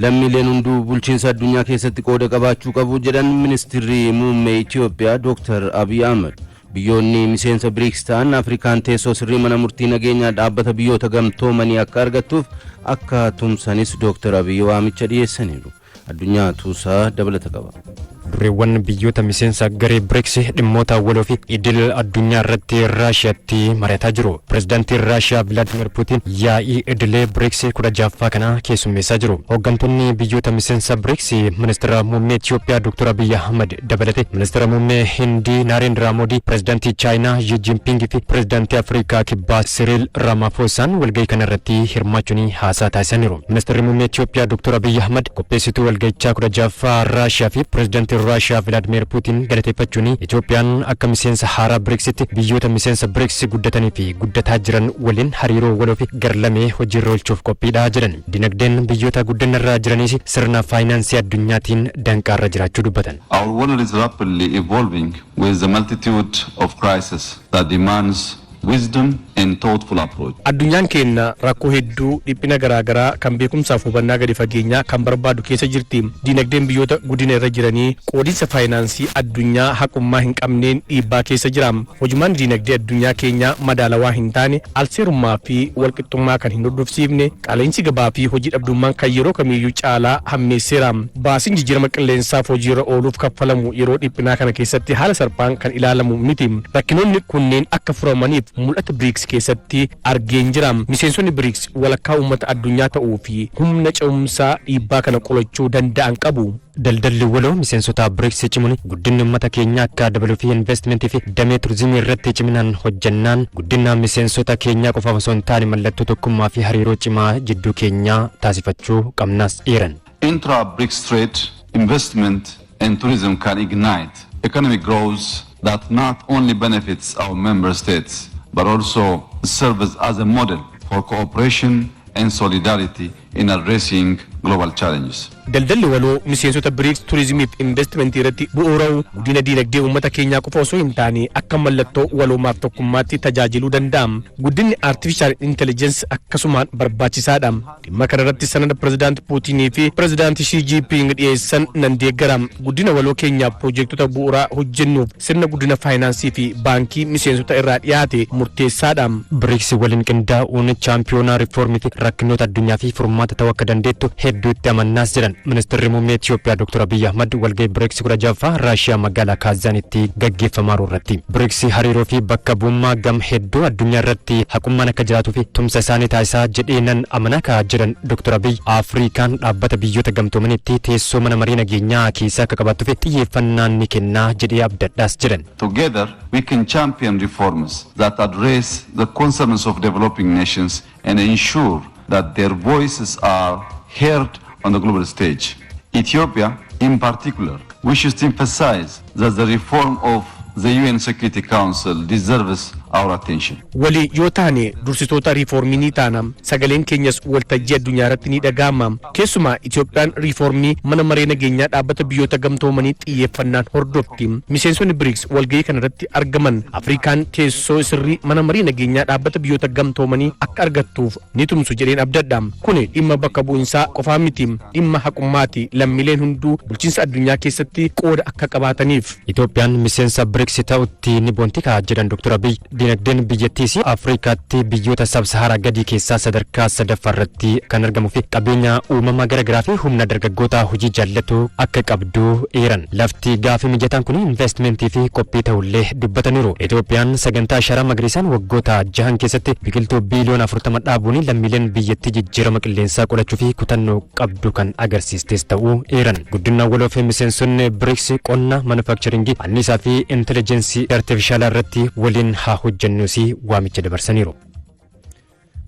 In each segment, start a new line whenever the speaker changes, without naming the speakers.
lammiileen hunduu bulchiinsa addunyaa keessatti qooda qabaachuu qabu jedhan ministeerri muummee Itoophiyaa Dr. Abiy Ahmed. Biyyoonni miseensa BRICS ta'an Afrikaan teessoo sirrii mana murtii nageenyaa dhaabbata biyyoota gamtoomanii akka argattuuf akka tumsanis Dr. Abiy waamicha dhiyeessaniiru. Addunyaa tuusaa dabalata qaba.
Dureewwan biyyoota miseensa garee BRICS dhimmoota waloo fi idil addunyaa irratti Raashiyaatti mari'ataa jiru. Pireezidaantiin Raashiyaa Vladimir Putin yaa'ii idilee BRICS 16ffaa kana keessummeessaa jiru. Hooggantoonni biyyoota miseensa BRICS ministeera muummee Itoophiyaa Dr. Abiy Ahmed dabalate ministeera muummee Hindii Narendra Modi, pireezidaantii Chaayinaa Xi Jinping fi pireezidaantii Afrikaa Kibbaa Cyril Ramaphosa walgahii kana irratti hirmaachuun haasaa taasisaniiru. Ministeerri muummee Itoophiyaa Dr. Abiy Ahmed qopheessituu walgahichaa 16ffaa Raashiyaa fi pireezidaantii Raashiyaa Vladimir Putin galateeffachuun Itoophiyaan akka miseensa haaraa BRICSitti biyyoota miseensa BRICS guddatanii fi guddataa jiran waliin hariiroo waloo fi garlamee hojiirra oolchuuf qophiidha jedhan. Dinagdeen biyyoota guddinarra jiraniis sirna faayinaansii addunyaatiin danqaarra jiraachuu dubbatan.
Our world is rapidly evolving with the multitude of crises that demands wisdom and thoughtful approach.
Addunyaan keenya rakkoo hedduu dhiphina garaagaraa kan beekumsaaf hubannaa gadi fageenyaa kan barbaadu keessa jirti. Dinagdeen biyyoota guddina irra jiranii qoodinsa faayinaansii addunyaa haqummaa hin qabneen dhiibbaa keessa jira. Hojimaan dinagdee addunyaa keenyaa madaalawaa hin taane, alseerummaa fi walqixxummaa kan hin hordofsiifne, qaala'insi gabaa fi hojii dhabdummaan kan yeroo kamiiyyuu caalaa hammeesseera. Baasiin jijjiirama qilleensaaf hojiirra ooluuf kaffalamu yeroo dhiphinaa kana keessatti haala salphaan kan ilaalamu miti. Rakkinoonni kunneen akka furamaniif mul'ata BRICS keessatti argeen jira. Miseensonni BRICS walakkaa uummata addunyaa ta'uu fi humna ce'umsaa dhiibbaa kana qolachuu danda'an qabu.
Daldalli waloo miseensota BRICS cimuun guddinni uummata keenyaa akka dabaluu fi investimentii fi damee turizimii irratti ciminaan hojjannaan guddina miseensota keenyaa qofaaf osoo hin taane mallattoo tokkummaa fi hariiroo cimaa jidduu keenyaa taasifachuu qabnas eeran.
Intra-BRICS trade, investment and tourism can ignite economic growth that not only benefits our member states but also serves as a model for cooperation and solidarity in addressing global challenges.
Daldalli waloo miseensota BRICS turizimii fi investimentii irratti bu'uura'u guddina dinagdee uummata keenyaa qofa osoo hin taane akka mallattoo waloomaaf tokkummaatti tajaajiluu danda'a. Guddinni artificial intelligence akkasumaan barbaachisaadha. Dhimma kana irratti sanada pireezidaantii Putinii fi pireezidaantii Xi Jinping dhiyeessan nan deeggara. Guddina waloo keenyaaf piroojektota bu'uuraa hojjennuuf sirna guddina faayinaansii fi baankii miseensota irraa dhiyaate murteessaadha.
BRICS waliin qindaa'uun chaampiyoonaa riiformiiti rakkinoota addunyaa fi furmaata ta'uu akka dandeettu hedduutti amannaas jedhan. Ministeerri muummee Itoophiyaa Dr. Abiy Ahmed walgahii BRICS 16ffaa Raashiyaa magaalaa Kaazaanitti gaggeeffamaa irratti BRICS hariiroo fi bakka bu'ummaa gam hedduu addunyaa irratti haqummaan akka jiraatuu fi tumsa isaanii taasisaa jedhee nan amanaa jedhan Dr. Abiy Afrikaan dhaabbata biyyoota gamtoomanitti teessoo mana marii nageenyaa keessa akka qabaattuuf xiyyeeffannaan ni kennaa jedhee abdadhaas jedhan.
Together we can champion reforms that address the concerns of developing nations and ensure that their voices are heard on the global stage. Ethiopia, in particular, wishes to emphasize that the reform of the UN Security Council deserves our attention.
Wali yoo taane dursitoota riiformii ni taana. Sagaleen keenyas waltajjii addunyaa irratti ni dhaga'ama. Keessumaa Itoophiyaan riiformii mana maree nageenyaa dhaabbata biyyoota gamtoomanii xiyyeeffannaan hordofti. Miseensonni BRICS walgahii kana irratti argaman Afrikaan teessoo sirrii mana maree nageenyaa dhaabbata biyyoota gamtoomanii akka argattuuf ni tumsu jedheen abdadha. Kuni dhimma bakka bu'insaa qofaa miti, dhimma haqummaati. Lammiileen hunduu bulchiinsa addunyaa keessatti qooda akka qabaataniif.
Itoophiyaan miseensa BRICS ta'utti ni boontika jedhan Dr. Abiy. Dinagdeen biyyattiis Afrikaatti biyyoota sab-Saharaa gadii keessaa sadarkaa sadaffaa irratti kan argamuu fi qabeenya uumamaa garaagaraa fi humna dargaggoota hojii jaallatu akka qabdu eeran. Lafti gaafii mijataan kun investimentii fi qophii ta'ullee dubbataniiru. Itoophiyaan sagantaa sharaa magariisaan waggoota 6 keessatti biqiltuu biiliyoona 40 dhaabuun lammiileen biyyattii jijjiirama qilleensaa qolachuu fi kutannoo qabdu kan agarsiistes ta'uu eeran. Guddina waloo fi miseensonni BRICS qonna, manufakcharingii, anniisaa fi intelligensii artifishaalaa irratti waliin haa hojjennuusi waamicha dabarsaniiru.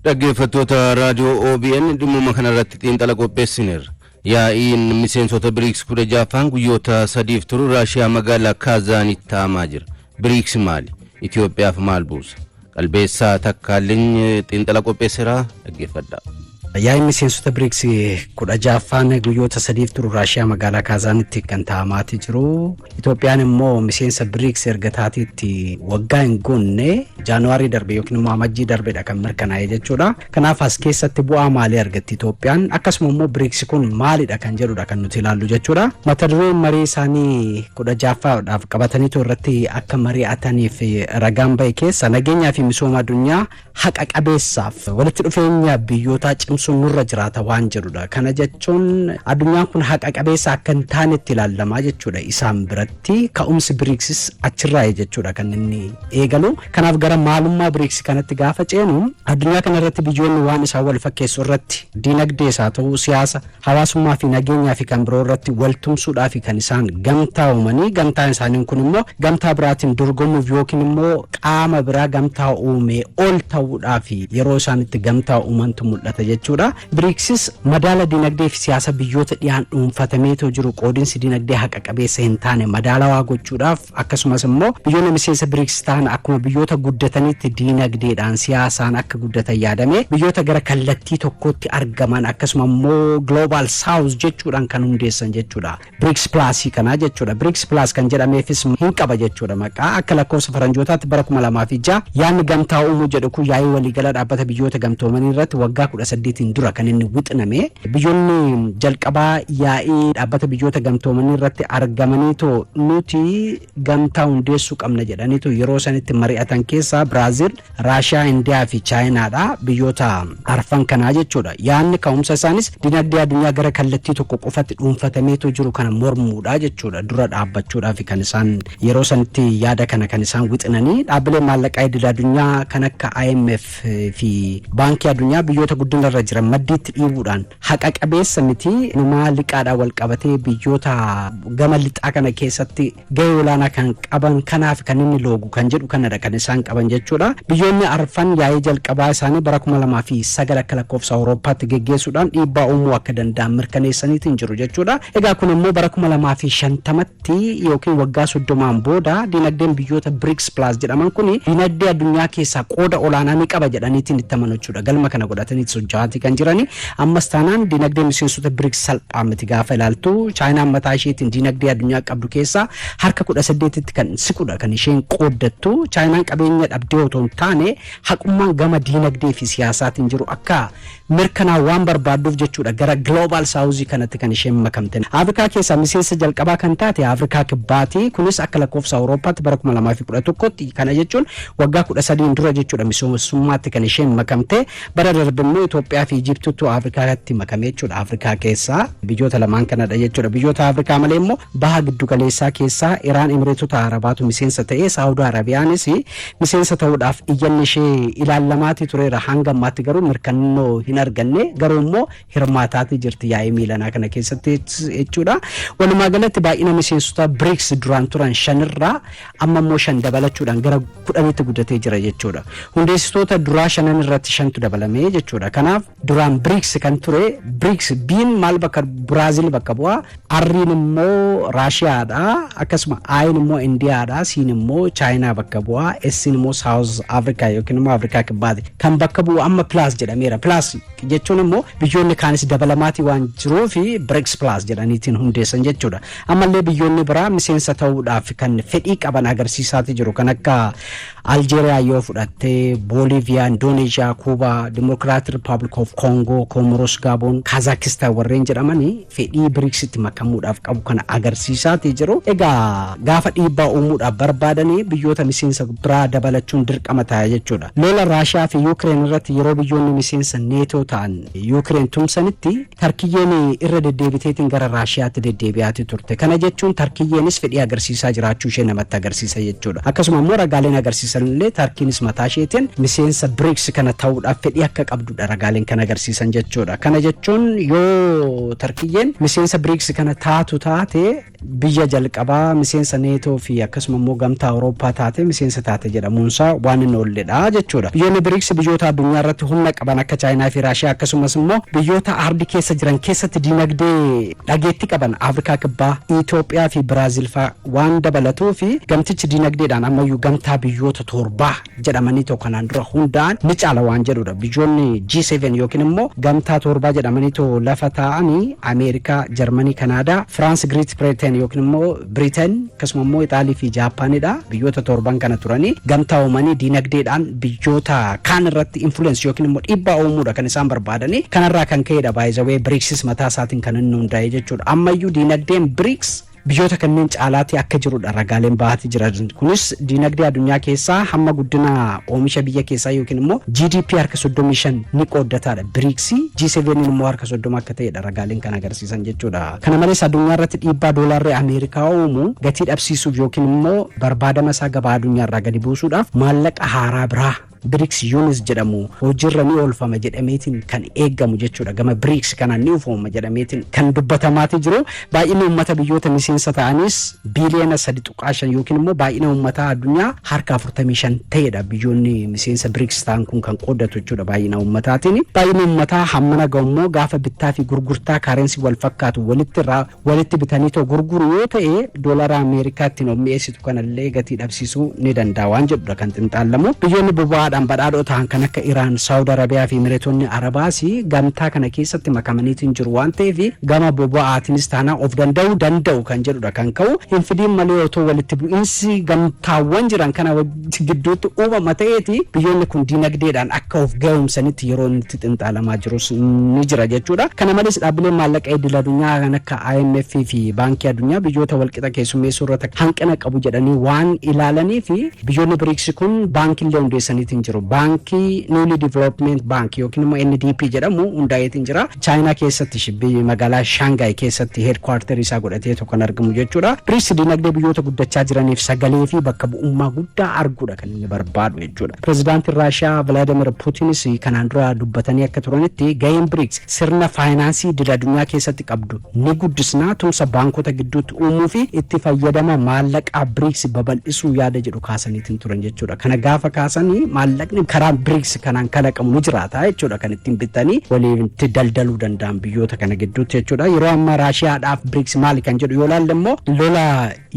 Dhaggeeffattoota raadiyoo OBN dhimma kana irratti xiinxala qopheessineerra. Yaa'iin miseensota BRICS 16ffaan guyyoota 3f turu Raashiyaa magaalaa Kaazaanitti taa'amaa jira. BRICS maali? Itoophiyaaf maal buusa? Qalbeessaa Takkaalleen xiinxala qopheesseera dhaggeeffadhaa.
Yaa'ii miseensota BRICS kudha ja'affaan guyyoota sadiif turu Raashiyaa magaalaa Kaazaanitti kan taa'amaati jiru. Itoophiyaan immoo miseensa BRICS erga taateetti waggaa hin guunne Jaanuwaarii darbe yookiin immoo amajjii darbedha kan mirkanaa'e jechuudha. Kanaaf as keessatti bu'aa maalii argatti Itoophiyaan? Akkasuma immoo BRICS kun maalidha kan jedhudha kan nuti ilaallu jechuudha. Mata dureen marii isaanii kudha ja'affaadhaaf qabataniitu irratti akka mari'ataniif ragaan bahe keessa nageenyaa fi misooma addunyaa haqa qabeessaaf walitti dhufeenya biyyootaa cimsuun nurra jiraata waan jedhudha. Kana jechuun addunyaan kun haqa qabeessa akka hin taanetti ilaalamaa jechuudha isaan biratti. Ka'umsi BRICS achirraa jechuudha kan inni eegalu. Kanaaf gara maalummaa BRICS kanatti gaafa ceenu addunyaa kana irratti biyyoonni waan isaan wal fakkeessu irratti dinagdee isaa ta'uu siyaasa hawaasummaa fi nageenyaa fi kan biroo irratti wal tumsuudhaaf kan isaan gamtaa uumanii gamtaan isaanii kun immoo gamtaa biraatiin dorgomuuf yookiin immoo qaama biraa gamtaa uumee ol ta'uudhaaf yeroo isaan itti gamtaa uumantu mul'ata jechuudha. BRICS madaala dinagdee fi siyaasa biyyoota dhiyaan dhuunfatameetoo jiru qoodinsi dinagdee haqa qabeessa hin taane madaalawaa gochuudhaaf akkasumas immoo biyyoonni miseensa BRICS ta'an akkuma biyyoota guddatanitti dinagdeedhaan siyaasaan akka guddatan yaadame biyyoota gara kallattii tokkotti argaman akkasuma immoo global south jechuudhaan kan hundeessan jechuudha. BRICS Plus kana jechuudha. BRICS Plus kan jedhameefis hin qaba jechuudha maqaa akka lakkoofsa faranjootaatti bara 2006 yaadni gamtaa uumuu jedhu kun yaa'ii waliigala dhaabbata biyyoota gamtoomanii irratti waggaa 18 dura kan inni wixiname. Biyyoonni jalqabaa yaa'ii dhaabbata biyyoota gamtoomanii irratti argamaniitoo nuti gamtaa hundeessuu qabna jedhaniitu yeroo sanitti mari'atan keessaa Biraazil, Raashiyaa, Indiyaa fi Chaayinaadha biyyoota arfan kanaa jechuudha. Yaadni ka'umsa isaanis dinagdee addunyaa gara kallattii tokko qofatti dhuunfatameetoo jiru kana mormuudha jechuudha. Dura dhaabbachuudhaaf kan isaan yeroo sanitti yaada kana kan isaan wixinanii dhaabbilee maallaqaa idil addunyaa kan akka IMF fi baankii addunyaa biyyoota guddina irra jiran maddiitti dhiibuudhaan haqa qabeessa miti numaa liqaadhaan wal qabatee biyyoota gama lixaa kana keessatti gahee olaanaa kan qaban kanaaf kan inni loogu kan jedhu kanadha kan isaan qaban jechuudha. Biyyoonni arfan yaa'ii jalqabaa isaanii bara 2009 akka lakkoofsa Awurooppaatti geggeessuudhaan dhiibbaa uumuu akka danda'an mirkaneessaniitiin jiru jechuudha. Egaa kun immoo bara 2050tti yookiin waggaa 30 booda dinagdeen biyyoota BRICS Plus jedhaman kun dinagdee addunyaa keessaa qooda olaanaa ni qaba jedhaniitiin itti amanu jechuudha. Galma kana godhatanii socho'aatii kan jirani. Ammas taanaan dinagdee miseensota BRICS salphaa miti gaafa ilaaltu Chaayinaan mataa isheetiin dinagdee addunyaa qabdu keessaa harka 18tti kan siqudha kan isheen qooddattu. Chaayinaan qabeenya dhabdee otoo hin taane haqummaan gama dinagdee fi siyaasaatiin jiru akka mirkanaa waan barbaadduuf jechuudha gara global south kanatti kan isheen makamte. Afrikaa keessaa miseensa jalqabaa kan taate Afrikaa kibbaati. Kunis akka lakkoofsa Awurooppaatti bara 2011tti kana jechuun waggaa 13 dura jechuudha misoomsummaatti kan isheen makamte. Bara darbe immoo Itoophiyaa fi Ijiptiitu Afrikaatti makame jechuudha. Afrikaa keessaa biyyoota lamaan kanadha jechuudha. Biyyoota Afrikaa malee immoo baha giddu galeessaa keessaa Iraan, Emireetota Arabaatu miseensa ta'ee Saawudii Arabiyaanis miseensa ta'uudhaaf iyyanni ishee ilaallamaati tureera. Hanga ammaatti garuu mirkannoo hin arganne garuu immoo hirmaataati jirti yaa'ii miilanaa kana keessatti jechuudha. Walumaa galatti baay'ina miseensota BRICS duraan turan 5 irraa amma immoo 5 dabalachuudhaan gara 10tti guddatee jira jechuudha. Hundeessitoota duraa 5 irratti 5tu dabalame jechuudha. Kanaaf duraan BRICS kan ture BRICS biin maal bakka Biraazil bakka bu'a, R'n immoo Raashiyaadha, akkasuma I'n immoo Indiyaadha, C'n immoo Chaayinaa bakka bu'a, S''n immoo South Africa yookiin immoo Afrikaa kibbaati kan bakka bu'u amma Plus jedhameera. Plus jechuun immoo biyyoonni kaanis dabalamaatii waan jiruuf BRICS Plus jedhaniitiin hundeessan jechuudha. Ammallee biyyoonni biraa miseensa ta'uudhaaf kan fedhii qaban agarsiisaati jiru kan akka Algeeriyaa yoo fudhatte, Booliviyaa, Indoneeshiyaa, Kuubaa, Democratic Republic of Congo, Comoros, Gabon, Kazaakistaan warreen jedhamanii fedhii BRICSitti makamuudhaaf qabu kana agarsiisaati jiru. Egaa gaafa dhiibbaa uumuudhaaf barbaadanii biyyoota miseensa biraa dabalachuun dirqama ta'a jechuudha. Lola Raashiyaa fi Yuukireen irratti yeroo biyyoonni miseensa neetoo ta'an Yuukireen tumsanitti Tarkiyyeen irra deddeebiteetiin gara Raashiyaatti deddeebi'aati turte. Kana jechuun Tarkiyyeenis fedhii agarsiisaa jiraachuu ishee namatti agarsiisa jechuudha. Akkasuma immoo ragaaleen agarsiisan illee Tarkiinis mataa isheetiin miseensa BRICS kana ta'uudhaaf fedhii akka qabdudha ragaaleen kan agarsiisan jechuudha. Kana jechuun yoo Tarkiyyeen miseensa BRICS kana taatu taate biyya jalqabaa miseensa neetoo fi akkasuma immoo gamtaa Awurooppaa taate miseensa taate jedhamuunsaa waan hin oolledha jechuudha. Biyyoonni BRICS biyyoota addunyaa irratti humna qaban akka Chaayinaa fi Raashiyaa akkasumas immoo biyyoota ardii keessa jiran keessatti dinagdee dhageetti qaban Afrikaa kibbaa, Itoophiyaa fi Biraazil fa'aa waan dabalatuu fi gamtichi dinagdeedhaan ammayyuu gamtaa biyyoota torbaa jedhamanii kanaan dura hundaan ni caala waan jedhudha. Biyyoonni G7 yookiin yookiin immoo gamtaa torbaa jedhamaniitu lafa taa'anii Ameerikaa, Jarmanii, Kanaadaa, Firaans, Great Britain yookiin immoo Britain akkasuma immoo Itaalii fi Jaapaanidha. Biyyoota torban kana turanii gamtaa uumanii dinagdeedhaan biyyoota kaan irratti influence yookiin immoo dhiibbaa uumuudha kan isaan barbaadanii. Kanarraa kan ka'edha baay'ee BRICS mataa isaatiin kan inni hundaa'e jechuudha. Ammayyuu dinagdeen BRICS biyyoota kanneen caalaatti akka jirudha ragaaleen bahaati jiran. Kunis dinagdee addunyaa keessaa hamma guddina oomisha biyya keessaa yookiin immoo GDP harka 35 ni qooddataadha. BRICS G7 immoo harka 30 akka ta'edha ragaaleen kan agarsiisan jechuudha. Kana malees addunyaa irratti dhiibbaa doolaarri Ameerikaa uumu gatii dhabsiisuuf yookiin immoo barbaadama isaa gabaa addunyaa irraa gadi buusuudhaaf maallaqa haaraa biraa BRICS UNIS jedhamu hojiirra ni oolfama jedhameetiin kan eeggamu jechuudha. Gama BRICS kanaan ni uufama jedhameetiin kan dubbatamaati jiru. Baay'ina uummata biyyoota miseensa ta'anis biiliyoona 3.5 yookiin immoo baay'ina uummataa addunyaa harka 45 ta'edha. Biyyoonni miseensa BRICS ta'an kun kan qooddatu jechuudha baay'ina uummataatiin. Baay'ina uummataa hammana ga'ummoo gaafa bittaa fi gurgurtaa kaarensi wal fakkaatu walitti bitanii ta'u gurguru yoo ta'e doolara Ameerikaatti mi'eessitu kanallee gatii dhabsiisuu ni danda'a waan jedhudha kan xinxaalamu. Biyyoonni boba'aa badhaadhoo ta'an kan akka Iraan, Saawud Arabiyaa fi Emireetonni Arabaas gamtaa kana keessatti makamaniitiin jiru waan ta'eef gama boba'aatiinis taanaa of danda'u kan jedhudha kan ka'u. Hin fidiin malee otoo walitti bu'iinsi gamtaawwan jiran kana gidduutti uumama ta'eeti biyyoonni kun dinagdeedhaan akka of ga'umsanitti yeroo itti xinxaalamaa jirus ni jira jechuudha. Kana malees dhaabbileen maallaqa idil addunyaa kan akka IMF fi baankii addunyaa biyyoota walqixa keessummeessuu irratti hanqina qabu jedhanii waan ilaalanii fi biyyoonni BRICS kun baankiilee hundeessaniitiin jiru. Baankii Newly Development Bank yookiin immoo NDP jedhamu hundaa'eetiin jira. Chaayinaa keessatti shibbii magaalaa Shanghai keessatti headquarter isaa godhatee kan argamu jechuudha. BRICS dinagdee biyyoota guddachaa jiraniif sagalee fi bakka bu'ummaa guddaa arguudha kan inni barbaadu jechuudha. Pireezidaantiin Raashiyaa Vladimir Puutinis kanaan dura dubbatanii akka turanitti gaheen BRICS sirna faayinaansii idil addunyaa keessatti qabdu ni guddisnaa tumsa baankota gidduutti uumuu fi itti fayyadama maallaqaa BRICS babal'isuu yaada jedhu kaasaniitiin turan jechuudha. Kana gaafa kaasanii maallaqni karaa BRICS kanaan kalaqamu ni jiraata jechuudha kan ittiin bitanii walitti daldaluu danda'an biyyoota kana gidduutti jechuudha. Yeroo ammaa Raashiyaadhaaf BRICS maali kan jedhu yoo ilaalle immoo lola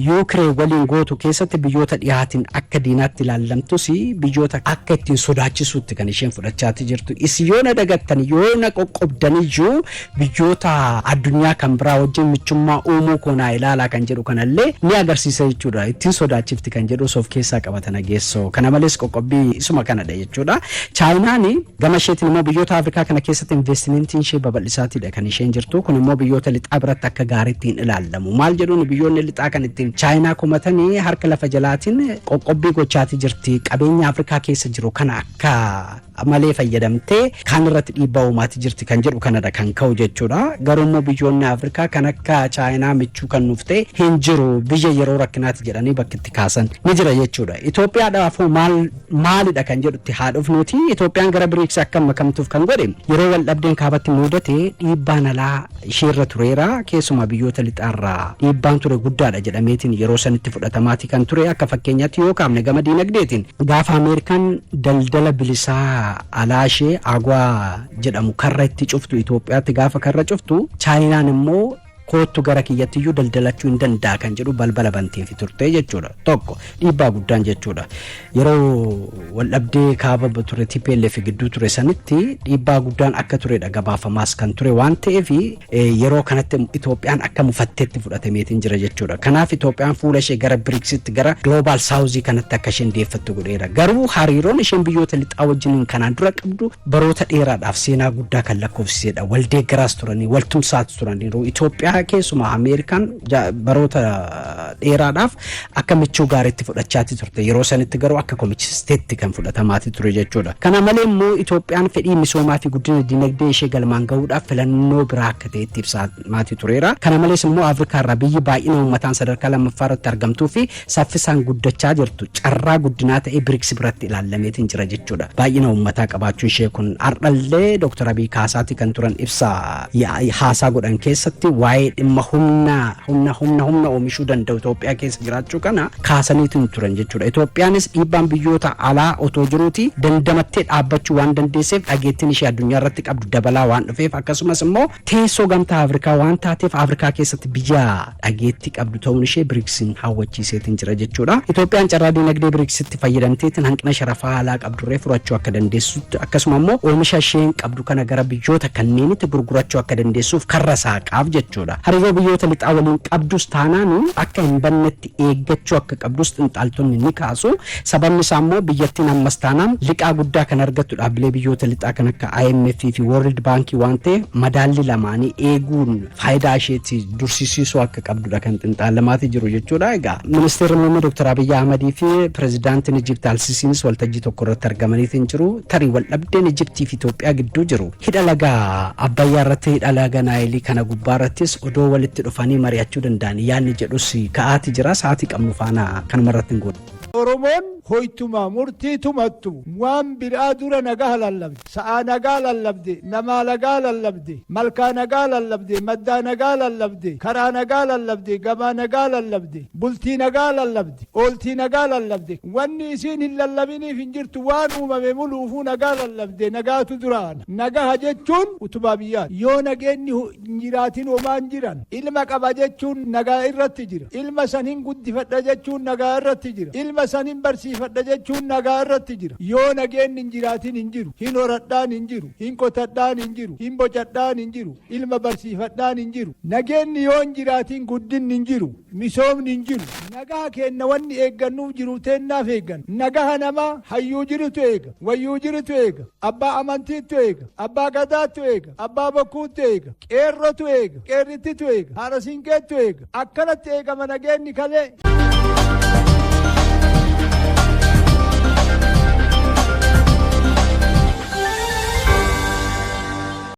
Yuukireen waliin gootu keessatti biyyoota dhiyaatiin akka diinaatti ilaallamtus biyyoota akka ittiin sodaachisuutti kan isheen fudhachaati jirtu. Isin yoo na dagattan yoo na qoqqobdaniyyuu biyyoota addunyaa kan biraa wajjin michummaa uumuu koonaa ilaalaa kan jedhu kanallee ni agarsiisa jechuudha. Ittiin sodaachifti kan jedhu of keessaa qabatan geessoo. Kana malees qoqqobbii isuma kanadha jechuudha. Chaayinaan gama isheetiin immoo biyyoota Afrikaa kana keessatti investimentiin ishee babal'isaatiidha kan isheen jirtu. Kun immoo biyyoota lixaa biratti akka gaariitti hin ilaalamu. Maal jedhuun biyyoonni lixaa kan ittiin Chaayinaa kumatanii harka lafa jalaatiin qoqqobbii gochaati jirti. Qabeenya Afrikaa keessa jiru kana akka malee fayyadamtee kan irratti dhiibbaa uumaati jirti kan jedhu kanadha kan ka'u jechuudha. Garuu immoo biyyoonni Afrikaa kan akka Chaayinaa michuu kan nuuf ta'e hin jiru. Biyya yeroo rakkinaati jedhanii bakka itti kaasan ni jira jechuudha. Itoophiyaadhaafuu maalidha kan jedhutti haadhofnuuti. Itoophiyaan gara BRICS akka makamtuuf kan godhe yeroo wal dhabdeen kaabatti mudate dhiibbaan alaa isheerra tureera. Keessumaa biyyoota lixaarraa dhiibbaan ture guddaadha jedhameetiin yeroo sanitti fudhatamaati kan ture. Akka fakkeenyaatti yoo kaafne gama diinagdeetiin gaafa Ameerikaan daldala bilisaa alaa ishee agwaa jedhamu karra itti cuftu Itoophiyaatti gaafa karra cuftu Chaayinaan immoo kootu gara kiyyattiyyuu daldalachuu hin danda'a kan jedhu balbala banteef turte jechuudha. Tokko dhiibbaa guddaan jechuudha. Yeroo wal dhabdee kaaba ture TPLF gidduu ture sanitti dhiibbaa guddaan akka turedha gabaafamaas kan ture waan ta'eef yeroo kanatti Itoophiyaan akka mufatteetti fudhatameetiin jira jechuudha. Kanaaf Itoophiyaan fuula ishee gara BRICSitti gara Global South kanatti akka isheen deeffattu godheera. Garuu hariiroon isheen biyyoota lixaa wajjin kanaan dura qabdu baroota dheeraadhaaf seenaa guddaa kan lakkoofsisedha. Wal deeggaraas turanii wal tumsaas turaniiru. Itoophiyaa keessumaa Ameerikaan baroota dheeraadhaaf akka michuu gaariitti fudhachaati turte. Yeroo sanitti garuu akka komichisteetti kan fudhatamaati ture jechuudha. Kana malee immoo Itoophiyaan fedhii misoomaa fi guddina dinagdee ishee galmaan gahuudhaaf filannoo biraa akka ta'etti ibsaamaati tureera. Kana malees immoo Afrikaa irraa biyyi baay'ina uummataan sadarkaa lammaffaa irratti argamtuu fi saffisaan guddachaa jirtu carraa guddinaa ta'ee BRICS biratti ilaalameetiin jira jechuudha. Baay'ina uummataa qabaachuu ishee kun har'allee Dr. Abiy Kaasaati kan turan ibsa haasaa godhan keessatti waa'ee waa'ee dhimma humna oomishuu danda'u Itoophiyaa keessa jiraachuu kana kaasaniitu turan jechuudha. Itoophiyaanis dhiibbaan biyyoota alaa otoo jiruuti dandamattee dhaabbachuu waan dandeesseef dhageettiin ishee addunyaa irratti qabdu dabalaa waan dhufeef akkasumas immoo teessoo gamtaa Afrikaa waan taateef Afrikaa keessatti biyya dhageettii qabdu ta'uun ishee BRICSin hawwachiiseetiin jira jechuudha. Itoophiyaan carraa dinagdee BRICSitti fayyadamteetiin hanqina sharafaa alaa qabdurree furachuu akka dandeessutti akkasuma immoo oomisha isheen qabdu kana gara biyyoota kanneenitti gurgurachuu akka dandeessuuf karra saaqaaf jechuudha. Hariiroo biyyoota lixaa waliin qabdus taanaan akka hin bannetti eeggachuu akka qabdus xinxaaltonni ni kaasu. Sababni isaa immoo biyyattiin ammas taanaan liqaa guddaa kan argattu dhaabbilee biyyoota lixaa kan akka IMF fi World Bank waan ta'eef madaalli lamaanii eeguun faayidaa isheetti dursisiisuu akka qabdudha kan xinxaalamaati jiru jechuudha. Egaa ministeerri muummee Dr. Abiy Ahmad fi pirezidaantiin Ijipti Al-Sisiinis waltajjii tokko irratti argamaniitiin jiru. Tarii wal dhabdeen Ijiptii fi Itoophiyaa gidduu jiru. Hidha lagaa Abbayyaa irratti hidha laga Naayilii kana gubbaa irrattis odoo walitti dhufanii mari'achuu danda'an yaadni jedhus ka'aati jira. Sa'aatii qabnu faana kanuma irratti hin goone.
Oromoon hoytuma murtii tumattu waan biraa dura nagaa lallabde sa'a nagaa lallabde namaa nagaa lallabde malkaa nagaa lallabde maddaa nagaa lallabde karaa nagaa lallabde gabaa nagaa lallabde bultii nagaa lallabde ooltii nagaa lallabde wanni isiin hin lallabiniif hin jirtu waan uumame muluufuu nagaa lallabde nagaatu duraan nagaa jechuun utubaa biyyaa yoo nageenni jiraatin homaan jiran ilma qaba jechuun nagaa irratti jira ilma san hin guddifadha jechuun nagaa irratti jira ilma san hin barsiifadha jechuun nagaa irratti jira yoo nageenni hin jiraatin hin jiru hin horadhaan hin jiru hin qotadhaan hin jiru hin bocadhaan hin jiru ilma barsiifadhaan hin jiru nageenni yoo hin jiraatin guddinni hin jiru misoomni hin jiru nagaa kenna wanni eeggannuuf jiru teennaaf eeggan nagaa namaa hayyuu jirutu eega wayyuu jirutu eega abbaa amantiitu eega abbaa gadaatu eega abbaa bokkuutu eega qeerrotu eega qeerrittitu eega haadha siinqeetu eega akkanatti eegama nageenni kalee.